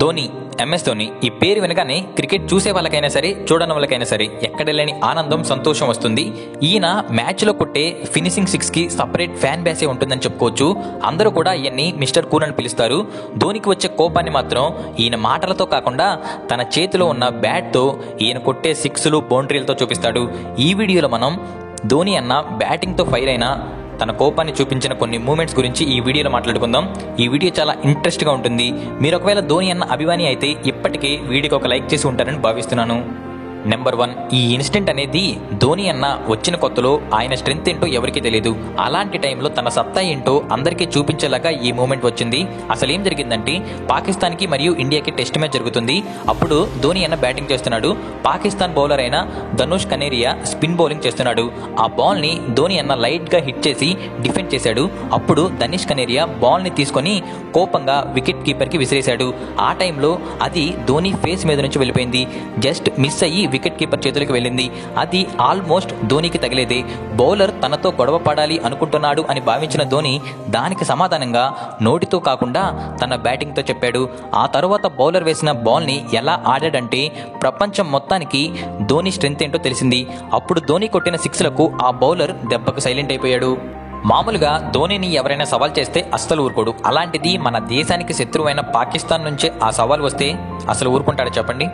Dhoni, MS Dhoni ఈ పేరు వినగానే క్రికెట్ చూసే వాళ్ళకైనా సరే చూడని వాళ్ళకైనా సరే ఎక్కడ లేని ఆనందం, సంతోషం వస్తుంది. ఈయన మ్యాచ్లో కొట్టే ఫినిషింగ్ సిక్స్ కి సపరేట్ ఫ్యాన్ బేసే ఉంటుందని చెప్పుకోవచ్చు. అందరూ కూడా ఈయన్ని మిస్టర్ కూల్ అని పిలుస్తారు. ధోనికి వచ్చే కోపాన్ని మాత్రం ఈయన మాటలతో కాకుండా తన చేతిలో ఉన్న బ్యాట్తో ఈయన కొట్టే సిక్స్లు, బౌండరీలతో చూపిస్తాడు. ఈ వీడియోలో మనం ధోని అన్న బ్యాటింగ్తో ఫైర్ అయిన తన కోపాన్ని చూపించిన కొన్ని మూమెంట్స్ గురించి ఈ వీడియోలో మాట్లాడుకుందాం. ఈ వీడియో చాలా ఇంట్రెస్ట్గా ఉంటుంది. మీరు ఒకవేళ ధోని అన్న అభిమాని అయితే ఇప్పటికే వీడియోకి ఒక లైక్ చేసి ఉంటారని భావిస్తున్నాను. నెంబర్ 1, ఈ ఇన్సిడెంట్ అనేది ధోని అన్న వచ్చిన కొత్తలో ఆయన స్ట్రెంత్ ఏంటో ఎవరికీ తెలియదు. అలాంటి టైంలో తన సత్తా ఏంటో అందరికీ చూపించేలాగా ఈ మూమెంట్ వచ్చింది. అసలు ఏం జరిగిందంటే పాకిస్తాన్కి మరియు ఇండియాకి టెస్ట్ మ్యాచ్ జరుగుతుంది. అప్పుడు ధోని అన్న బ్యాటింగ్ చేస్తున్నాడు. పాకిస్తాన్ బౌలర్ అయిన ధనుష్ కనేరియా స్పిన్ బౌలింగ్ చేస్తున్నాడు. ఆ బాల్ని ధోని అన్న లైట్గా హిట్ చేసి డిఫెండ్ చేశాడు. అప్పుడు ధనుష్ కనేరియా బాల్ని తీసుకొని కోపంగా వికెట్ కీపర్కి విసిరేశాడు. ఆ టైంలో అది ధోని ఫేస్ మీద నుంచి వెళ్ళిపోయింది. జస్ట్ మిస్ అయ్యి వికెట్ కీపర్ చేతులకు వెళ్ళింది. అది ఆల్మోస్ట్ ధోనికి తగిలేదే. బౌలర్ తనతో గొడవ పడాలి అనుకుంటున్నాడు అని భావించిన ధోని దానికి సమాధానంగా నోటితో కాకుండా తన బ్యాటింగ్తో చెప్పాడు. ఆ తర్వాత బౌలర్ వేసిన బాల్ని ఎలా ఆడాడంటే ప్రపంచం మొత్తానికి ధోని స్ట్రెంత్ ఏంటో తెలిసింది. అప్పుడు ధోని కొట్టిన సిక్స్లకు ఆ బౌలర్ దెబ్బకు సైలెంట్ అయిపోయాడు. మామూలుగా ధోనిని ఎవరైనా సవాల్ చేస్తే అస్సలు ఊరుకోడు. అలాంటిది మన దేశానికి శత్రువైన పాకిస్తాన్ నుంచే ఆ సవాల్ వస్తే అసలు ఊరుకుంటాడు చెప్పండి.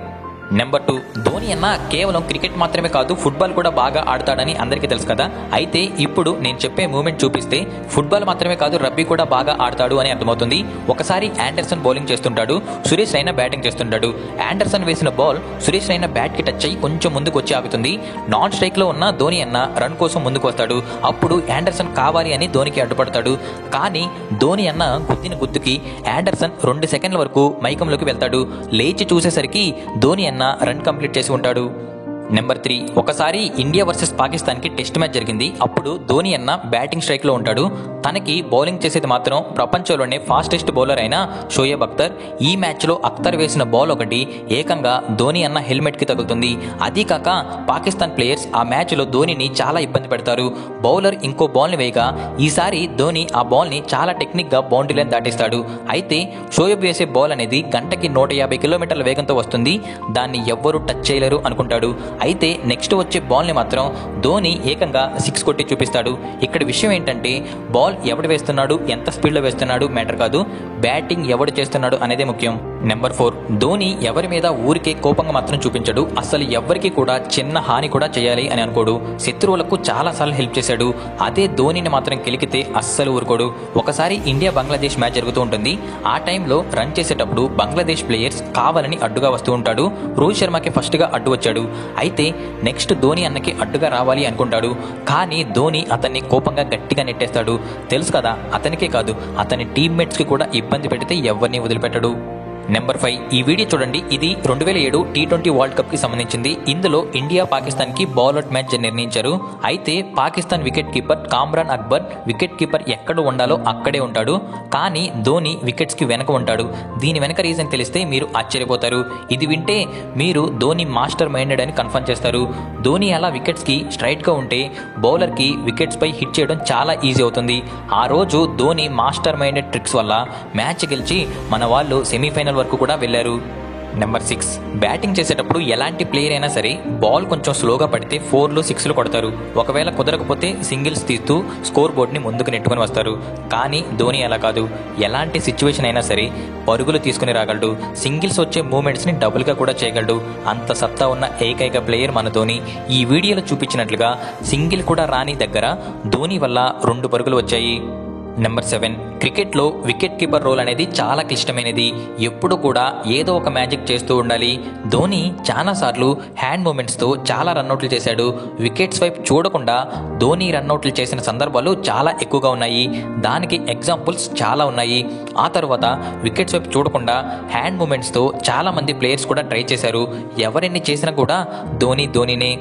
నెంబర్ 2, ధోని అన్న కేవలం క్రికెట్ మాత్రమే కాదు ఫుట్బాల్ కూడా బాగా ఆడతాడని అందరికీ తెలుసు కదా. అయితే ఇప్పుడు నేను చెప్పే మూమెంట్ చూపిస్తే ఫుట్బాల్ మాత్రమే కాదు రబ్బీ కూడా బాగా ఆడతాడు అని అర్థమవుతుంది. ఒకసారి ఆండర్సన్ బౌలింగ్ చేస్తుంటాడు, సురేష్ రైనా బ్యాటింగ్ చేస్తుంటాడు. ఆండర్సన్ వేసిన బాల్ సురేష్ రైనా బ్యాట్ కి టచ్ అయ్యి కొంచెం ముందుకు వచ్చి ఆగుతుంది. నాన్ స్ట్రైక్ లో ఉన్న ధోని అన్న రన్ కోసం ముందుకు వస్తాడు. అప్పుడు ఆండర్సన్ కావాలి అని ధోనికి అడ్డుపడతాడు. కానీ ధోని అన్న గుద్దిన గుద్దుకి ఆండర్సన్ 2 సెకండ్ల వరకు మైకంలోకి వెళ్తాడు. లేచి చూసేసరికి ధోని అన్న రన్ కంప్లీట్ చేసి ఉంటాడు. నెంబర్ 3, ఒకసారి ఇండియా వర్సెస్ పాకిస్తాన్ కి టెస్ట్ మ్యాచ్ జరిగింది. అప్పుడు ధోని అన్న బ్యాటింగ్ స్ట్రైక్ లో ఉంటాడు. తనకి బౌలింగ్ చేసేది మాత్రం ప్రపంచంలోనే ఫాస్టెస్ట్ బౌలర్ అయిన షోయబ్ అఖ్తర్. ఈ మ్యాచ్ లో అఖ్తర్ వేసిన బాల్ ఒకటి ఏకంగా ధోని అన్న హెల్మెట్ కి తగులుతుంది. అదీ కాక పాకిస్తాన్ ప్లేయర్స్ ఆ మ్యాచ్ లో ధోనిని చాలా ఇబ్బంది పెడతారు. బౌలర్ ఇంకో బాల్ ని వేయగా ఈసారి ధోని ఆ బాల్ ని చాలా టెక్నిక్ గా బౌండరీ లైన్ దాటిస్తాడు. అయితే షోయబ్ వేసే బాల్ అనేది గంటకి 150 కిలోమీటర్ల వేగంతో వస్తుంది. దాన్ని ఎవ్వరూ టచ్ చేయలేరు అనుకుంటాడు. అయితే నెక్స్ట్ వచ్చే బాల్ని మాత్రం ధోని ఏకంగా 6 కొట్టి చూపిస్తాడు. ఇక్కడ విషయం ఏంటంటే బాల్ ఎవడు వేస్తున్నాడు, ఎంత స్పీడ్లో వేస్తున్నాడు మ్యాటర్ కాదు, బ్యాటింగ్ ఎవడు చేస్తున్నాడు అనేదే ముఖ్యం. నెంబర్ 4, ధోని ఎవరి మీద ఊరికే కోపంగా మాత్రం చూపించాడు. అసలు ఎవరికి కూడా చిన్న హాని కూడా చేయాలి అని అనుకోడు. శత్రువులకు చాలా సార్లు హెల్ప్ చేశాడు. అదే ధోనిని మాత్రం కెలికితే అస్సలు ఊరుకోడు. ఒకసారి ఇండియా బంగ్లాదేశ్ మ్యాచ్ జరుగుతూ ఉంటుంది. ఆ టైంలో రన్ చేసేటప్పుడు బంగ్లాదేశ్ ప్లేయర్స్ కావాలని అడ్డుగా వస్తూ ఉంటాడు. రోహిత్ శర్మకి ఫస్ట్ గా అడ్డు వచ్చాడు. అయితే నెక్స్ట్ ధోని అన్నకి అడ్డుగా రావాలి అనుకుంటాడు. కానీ ధోని అతన్ని కోపంగా గట్టిగా నెట్టేస్తాడు. తెలుసు కదా, అతనికే కాదు అతని టీమ్మేట్స్ కి కూడా ఇబ్బంది పెడితే ఎవరిని వదిలిపెట్టడు. నెంబర్ 5, ఈ వీడియో చూడండి. ఇది 2007 T20 వరల్డ్ కప్ కి సంబంధించింది. ఇందులో ఇండియా పాకిస్తాన్ కి బౌలౌట్ మ్యాచ్ నిర్ణయించారు. అయితే Pakistan wicket keeper Kamran Akbar wicket keeper ఎక్కడ ఉండాలో అక్కడే ఉంటాడు. కానీ ధోని వికెట్స్ కి వెనక ఉంటాడు. దీని వెనక రీజన్ తెలిస్తే మీరు ఆశ్చర్యపోతారు. ఇది వింటే మీరు ధోని మాస్టర్ మైండెడ్ అని కన్ఫర్మ్ చేస్తారు. ధోని అలా వికెట్స్ కి స్ట్రైట్ గా ఉంటే బౌలర్ కి వికెట్స్ పై హిట్ చేయడం చాలా ఈజీ అవుతుంది. ఆ రోజు ధోని మాస్టర్ మైండెడ్ ట్రిక్స్ వల్ల మ్యాచ్ గెలిచి మన వాళ్ళు సెమీఫైనల్ వరకు కూడా వెళ్లారు. నెంబర్ 6, బ్యాటింగ్ చేసేటప్పుడు ఎలాంటి ప్లేయర్ అయినా సరే బాల్ కొంచెం స్లోగా పడితే 4లు 6లు కొడతారు. ఒకవేళ కుదరకపోతే సింగిల్స్ తీస్తూ స్కోర్ బోర్డ్ని ముందుకు నెట్టుకుని వస్తారు. కానీ ధోని అలా కాదు. ఎలాంటి సిచ్యువేషన్ అయినా సరే పరుగులు తీసుకుని రాగలడు. సింగిల్స్ వచ్చే మూమెంట్స్ని డబుల్గా కూడా చేయగలడు. అంత సత్తా ఉన్న ఏకైక ప్లేయర్ మన ధోని. ఈ వీడియోలో చూపించినట్లుగా సింగిల్ కూడా రాని దగ్గర ధోని వల్ల 2 పరుగులు వచ్చాయి. నెంబర్ 7, క్రికెట్లో వికెట్ కీపర్ రోల్ అనేది చాలా క్లిష్టమైనది. ఎప్పుడు కూడా ఏదో ఒక మ్యాజిక్ చేస్తూ ఉండాలి. ధోని చాలాసార్లు హ్యాండ్ మూమెంట్స్తో చాలా రన్అట్లు చేశాడు. వికెట్స్ వైపు చూడకుండా ధోని రన్అట్లు చేసిన సందర్భాలు చాలా ఎక్కువగా ఉన్నాయి. దానికి ఎగ్జాంపుల్స్ చాలా ఉన్నాయి. ఆ తర్వాత వికెట్స్ వైపు చూడకుండా హ్యాండ్ మూమెంట్స్తో చాలా మంది ప్లేయర్స్ కూడా ట్రై చేశారు. ఎవరెన్ని చేసినా కూడా ధోనినే.